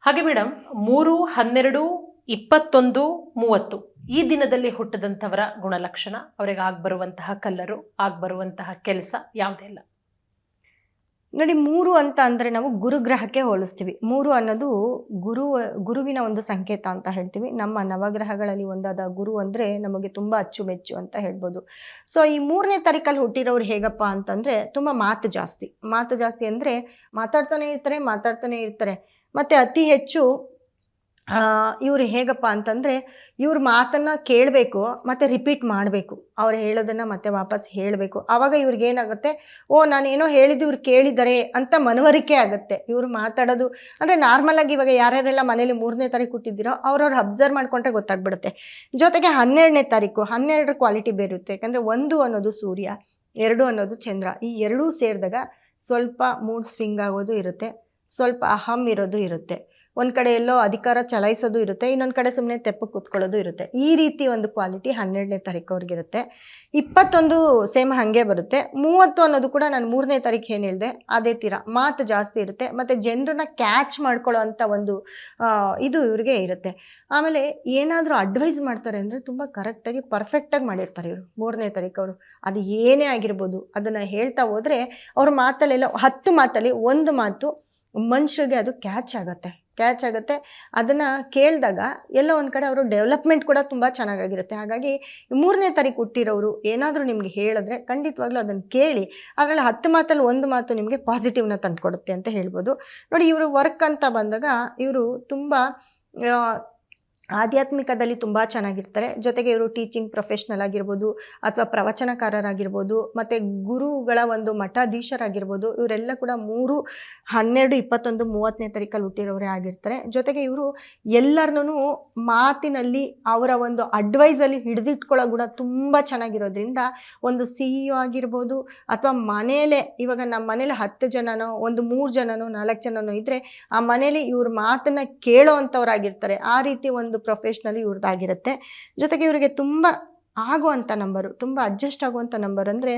ಹಾಗೆ ಮೇಡಮ್ 3, 12, 21, 30 ಈ ದಿನದಲ್ಲಿ ಹುಟ್ಟಿದಂಥವರ ಗುಣಲಕ್ಷಣ, ಅವರಿಗೆ ಆಗ್ಬರುವಂತಹ ಕಲ್ಲರು, ಆಗ್ಬರುವಂತಹ ಕೆಲಸ ಯಾವುದೆಲ್ಲ? ನೋಡಿ, 3 ಅಂತ ಅಂದರೆ ನಾವು ಗುರುಗ್ರಹಕ್ಕೆ ಹೋಲಿಸ್ತೀವಿ. 3 ಅನ್ನೋದು ಗುರುವಿನ ಒಂದು ಸಂಕೇತ ಅಂತ ಹೇಳ್ತೀವಿ. ನಮ್ಮ ನವಗ್ರಹಗಳಲ್ಲಿ ಒಂದಾದ ಗುರು ಅಂದರೆ ನಮಗೆ ತುಂಬ ಅಚ್ಚುಮೆಚ್ಚು ಅಂತ ಹೇಳ್ಬೋದು. ಸೊ ಈ 3ನೇ ತಾರೀಕಲ್ಲಿ ಹುಟ್ಟಿರೋರು ಹೇಗಪ್ಪ ಅಂತಂದರೆ ತುಂಬ ಮಾತು ಜಾಸ್ತಿ ಅಂದರೆ ಮಾತಾಡ್ತಾನೆ ಇರ್ತಾರೆ. ಮತ್ತು ಅತಿ ಹೆಚ್ಚು ಇವರು ಹೇಗಪ್ಪ ಅಂತಂದರೆ ಇವ್ರ ಮಾತನ್ನು ಕೇಳಬೇಕು ಮತ್ತು ರಿಪೀಟ್ ಮಾಡಬೇಕು. ಅವ್ರು ಹೇಳೋದನ್ನು ಮತ್ತೆ ವಾಪಸ್ ಹೇಳಬೇಕು. ಆವಾಗ ಇವ್ರಿಗೇನಾಗುತ್ತೆ, ನಾನೇನೋ ಹೇಳಿದ್ದು ಇವ್ರು ಕೇಳಿದ್ದಾರೆ ಅಂತ ಮನವರಿಕೆ ಆಗುತ್ತೆ. ಇವರು ಮಾತಾಡೋದು ಅಂದರೆ ನಾರ್ಮಲಾಗಿ ಇವಾಗ ಯಾರ್ಯಾರೆಲ್ಲ ಮನೇಲಿ 3ನೇ ತಾರೀಕು ಹುಟ್ಟಿದ್ದೀರೋ ಅವ್ರವ್ರು ಅಬ್ಸರ್ವ್ ಮಾಡಿಕೊಂಡ್ರೆ ಗೊತ್ತಾಗ್ಬಿಡುತ್ತೆ. ಜೊತೆಗೆ 12ನೇ ತಾರೀಕು 12ರ ಕ್ವಾಲಿಟಿ ಬೇರೆ ಇರುತ್ತೆ. ಯಾಕಂದರೆ 1 ಅನ್ನೋದು ಸೂರ್ಯ, 2 ಅನ್ನೋದು ಚಂದ್ರ. ಈ ಎರಡೂ ಸೇರಿದಾಗ ಸ್ವಲ್ಪ ಮೂಡ್ ಸ್ವಿಂಗ್ ಆಗೋದು ಇರುತ್ತೆ, ಸ್ವಲ್ಪ ಅಹಂ ಇರೋದು ಇರುತ್ತೆ. ಒಂದು ಕಡೆ ಎಲ್ಲೋ ಅಧಿಕಾರ ಚಲಾಯಿಸೋದು ಇರುತ್ತೆ, ಇನ್ನೊಂದು ಕಡೆ ಸುಮ್ಮನೆ ತೆಪ್ಪು ಕೂತ್ಕೊಳ್ಳೋದು ಇರುತ್ತೆ. ಈ ರೀತಿ ಒಂದು ಕ್ವಾಲಿಟಿ 12ನೇ ತಾರೀಕು ಅವ್ರಿಗಿರುತ್ತೆ. 21 ಸೇಮ್ ಹಾಗೆ ಬರುತ್ತೆ. 30 ಅನ್ನೋದು ಕೂಡ ನಾನು 3ನೇ ತಾರೀಕು ಏನು ಹೇಳಿದೆ ಅದೇ ತೀರ ಮಾತು ಜಾಸ್ತಿ ಇರುತ್ತೆ. ಮತ್ತು ಜನರನ್ನ ಕ್ಯಾಚ್ ಮಾಡ್ಕೊಳ್ಳೋ ಅಂಥ ಒಂದು ಇದು ಇವ್ರಿಗೆ ಇರುತ್ತೆ. ಆಮೇಲೆ ಏನಾದರೂ ಅಡ್ವೈಸ್ ಮಾಡ್ತಾರೆ ಅಂದರೆ ತುಂಬ ಕರೆಕ್ಟಾಗಿ ಪರ್ಫೆಕ್ಟಾಗಿ ಮಾಡಿರ್ತಾರೆ ಇವರು 3ನೇ ತಾರೀಕು ಅವರು. ಅದು ಏನೇ ಆಗಿರ್ಬೋದು ಅದನ್ನು ಹೇಳ್ತಾ ಹೋದರೆ ಅವ್ರ ಮಾತಲ್ಲೆಲ್ಲ 10 ಮಾತಲ್ಲಿ 1 ಮಾತು ಮನುಷ್ಯರಿಗೆ ಅದು ಕ್ಯಾಚ್ ಆಗುತ್ತೆ. ಅದನ್ನು ಕೇಳಿದಾಗ ಎಲ್ಲೋ ಒಂದು ಕಡೆ ಅವರು ಡೆವಲಪ್ಮೆಂಟ್ ಕೂಡ ತುಂಬ ಚೆನ್ನಾಗಿರುತ್ತೆ. ಹಾಗಾಗಿ 3ನೇ ತಾರೀಕು ಹುಟ್ಟಿರೋರು ಏನಾದರೂ ನಿಮಗೆ ಹೇಳಿದ್ರೆ ಖಂಡಿತವಾಗ್ಲೂ ಅದನ್ನು ಕೇಳಿ. ಅದರಲ್ಲಿ 10 ಮಾತಲ್ಲಿ 1 ಮಾತು ನಿಮಗೆ ಪಾಸಿಟಿವ್ನ ತಂದುಕೊಡುತ್ತೆ ಅಂತ ಹೇಳ್ಬೋದು. ನೋಡಿ, ಇವರು ವರ್ಕ್ ಅಂತ ಬಂದಾಗ ಇವರು ತುಂಬ ಆಧ್ಯಾತ್ಮಿಕದಲ್ಲಿ ತುಂಬ ಚೆನ್ನಾಗಿರ್ತಾರೆ. ಜೊತೆಗೆ ಇವರು ಟೀಚಿಂಗ್ ಪ್ರೊಫೆಷ್ನಲ್ ಆಗಿರ್ಬೋದು ಅಥವಾ ಪ್ರವಚನಕಾರರಾಗಿರ್ಬೋದು ಮತ್ತು ಗುರುಗಳ ಒಂದು ಮಠಾಧೀಶರಾಗಿರ್ಬೋದು. ಇವರೆಲ್ಲ ಕೂಡ 3, 12, 21, 30ನೇ ತಾರೀಕಲ್ಲಿ ಹುಟ್ಟಿರೋರೇ ಆಗಿರ್ತಾರೆ. ಜೊತೆಗೆ ಇವರು ಎಲ್ಲರನ್ನೂ ಮಾತಿನಲ್ಲಿ ಅವರ ಒಂದು ಅಡ್ವೈಸಲ್ಲಿ ಹಿಡಿದಿಟ್ಕೊಳ್ಳೋ ಗುಣ ತುಂಬ ಚೆನ್ನಾಗಿರೋದ್ರಿಂದ ಒಂದು CEO ಆಗಿರ್ಬೋದು ಅಥವಾ ಮನೇಲೆ ಇವಾಗ ನಮ್ಮ ಮನೇಲಿ 10 ಜನನೋ 3 ಜನನೋ 4 ಜನನೋ ಇದ್ದರೆ ಆ ಮನೇಲಿ ಇವ್ರ ಮಾತನ್ನು ಕೇಳೋ ಅಂಥವ್ರಾಗಿರ್ತಾರೆ. ಆ ರೀತಿ ಒಂದು ಪ್ರೊಫೆಷ್ನಲಿ ಇವ್ರದ್ದಾಗಿರುತ್ತೆ. ಜೊತೆಗೆ ಇವರಿಗೆ ತುಂಬ ಆಗುವಂಥ ನಂಬರು, ತುಂಬ ಅಡ್ಜಸ್ಟ್ ಆಗುವಂಥ ನಂಬರ್ ಅಂದರೆ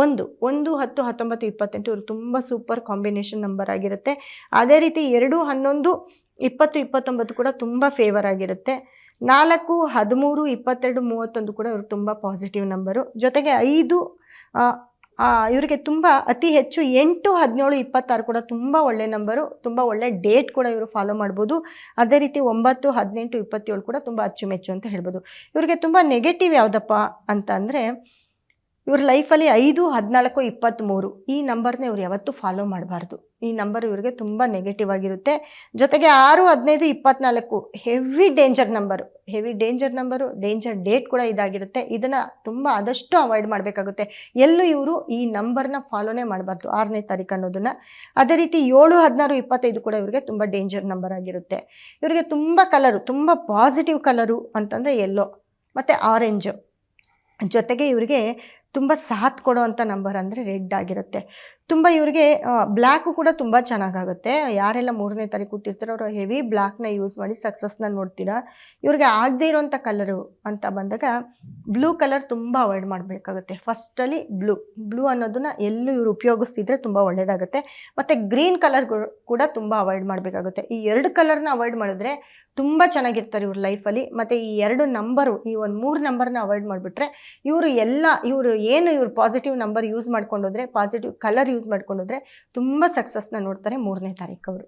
1, 10, 19, 28 ಇವರು ತುಂಬ ಸೂಪರ್ ಕಾಂಬಿನೇಷನ್ ನಂಬರ್ ಆಗಿರುತ್ತೆ. ಅದೇ ರೀತಿ 2, 11, 20, 29 ಕೂಡ ತುಂಬ ಫೇವರ್ ಆಗಿರುತ್ತೆ. 4, 13, 22, 31 ಕೂಡ ಇವ್ರಿಗೆ ತುಂಬ ಪಾಸಿಟಿವ್ ನಂಬರು. ಜೊತೆಗೆ 5 ಇವರಿಗೆ ತುಂಬ ಅತಿ ಹೆಚ್ಚು 8, 17, 26 ಕೂಡ ತುಂಬ ಒಳ್ಳೆ ನಂಬರು, ತುಂಬ ಒಳ್ಳೆ ಡೇಟ್ ಕೂಡ ಇವರು ಫಾಲೋ ಮಾಡ್ಬೋದು. ಅದೇ ರೀತಿ 9, 18, 27 ಕೂಡ ತುಂಬ ಅಚ್ಚುಮೆಚ್ಚು ಅಂತ ಹೇಳ್ಬೋದು. ಇವರಿಗೆ ತುಂಬ ನೆಗೆಟಿವ್ ಯಾವುದಪ್ಪ ಅಂತ ಅಂದರೆ ಇವ್ರ ಲೈಫಲ್ಲಿ 5, 14, 23 ಈ ನಂಬರ್ನ ಇವ್ರು ಯಾವತ್ತೂ ಫಾಲೋ ಮಾಡಬಾರ್ದು. ಈ ನಂಬರ್ ಇವರಿಗೆ ತುಂಬ ನೆಗೆಟಿವ್ ಆಗಿರುತ್ತೆ. ಜೊತೆಗೆ 6, 15, 24 heavy danger number, danger date ಕೂಡ ಇದಾಗಿರುತ್ತೆ. ಇದನ್ನು ತುಂಬ ಆದಷ್ಟು ಅವಾಯ್ಡ್ ಮಾಡಬೇಕಾಗುತ್ತೆ. ಎಲ್ಲೂ ಇವರು ಈ ನಂಬರ್ನ ಫಾಲೋನೇ ಮಾಡಬಾರ್ದು 6ನೇ ತಾರೀಕು ಅನ್ನೋದನ್ನು. ಅದೇ ರೀತಿ 7, 16, 25 ಕೂಡ ಇವರಿಗೆ ತುಂಬ ಡೇಂಜರ್ ನಂಬರ್ ಆಗಿರುತ್ತೆ. ಇವರಿಗೆ ತುಂಬ ಕಲರು, ತುಂಬ ಪಾಸಿಟಿವ್ ಕಲರು ಅಂತಂದರೆ ಯೆಲ್ಲೋ ಮತ್ತು ಆರೆಂಜು. ಜೊತೆಗೆ ಇವರಿಗೆ ತುಂಬ ಸಾಥ್ ಕೊಡೋವಂಥ ನಂಬರ್ ಅಂದರೆ ರೆಡ್ ಆಗಿರುತ್ತೆ. ತುಂಬ ಇವರಿಗೆ ಬ್ಲ್ಯಾಕು ಕೂಡ ತುಂಬ ಚೆನ್ನಾಗಾಗುತ್ತೆ. ಯಾರೆಲ್ಲ 3ನೇ ತಾರೀಕು ಹುಟ್ಟಿರ್ತಾರೋ ಅವರು ಹೆವಿ ಬ್ಲ್ಯಾಕ್ನ ಯೂಸ್ ಮಾಡಿ ಸಕ್ಸಸ್ನ ನೋಡ್ತೀರಾ. ಇವ್ರಿಗೆ ಆಗದೇ ಇರೋವಂಥ ಕಲರು ಅಂತ ಬಂದಾಗ ಬ್ಲೂ ಕಲರ್ ತುಂಬ ಅವಾಯ್ಡ್ ಮಾಡಬೇಕಾಗುತ್ತೆ. ಫಸ್ಟಲ್ಲಿ ಬ್ಲೂ ಅನ್ನೋದನ್ನು ಎಲ್ಲೂ ಇವರು ಉಪಯೋಗಿಸ್ತಿದ್ರೆ ತುಂಬ ಒಳ್ಳೆಯದಾಗುತ್ತೆ. ಮತ್ತು ಗ್ರೀನ್ ಕಲರ್ ಕೂಡ ತುಂಬ ಅವಾಯ್ಡ್ ಮಾಡಬೇಕಾಗುತ್ತೆ. ಈ 2 ಕಲರ್ನ ಅವಾಯ್ಡ್ ಮಾಡಿದ್ರೆ ತುಂಬ ಚೆನ್ನಾಗಿರ್ತಾರೆ ಇವ್ರ ಲೈಫಲ್ಲಿ. ಮತ್ತು ಈ 2 ನಂಬರು, ಈ ಒಂದು 3 ನಂಬರ್ನ ಅವಾಯ್ಡ್ ಮಾಡಿಬಿಟ್ರೆ ಇವರು ಇವರು ಪಾಸಿಟಿವ್ ನಂಬರ್ ಯೂಸ್ ಮಾಡ್ಕೊಂಡೋದ್ರೆ, ಪಾಸಿಟಿವ್ ಕಲರ್ ಯೂಸ್ ಮಾಡ್ಕೊಂಡೋದ್ರೆ ತುಂಬ ಸಕ್ಸಸ್ನ ನೋಡ್ತಾರೆ 3ನೇ ತಾರೀಕು ಅವರು.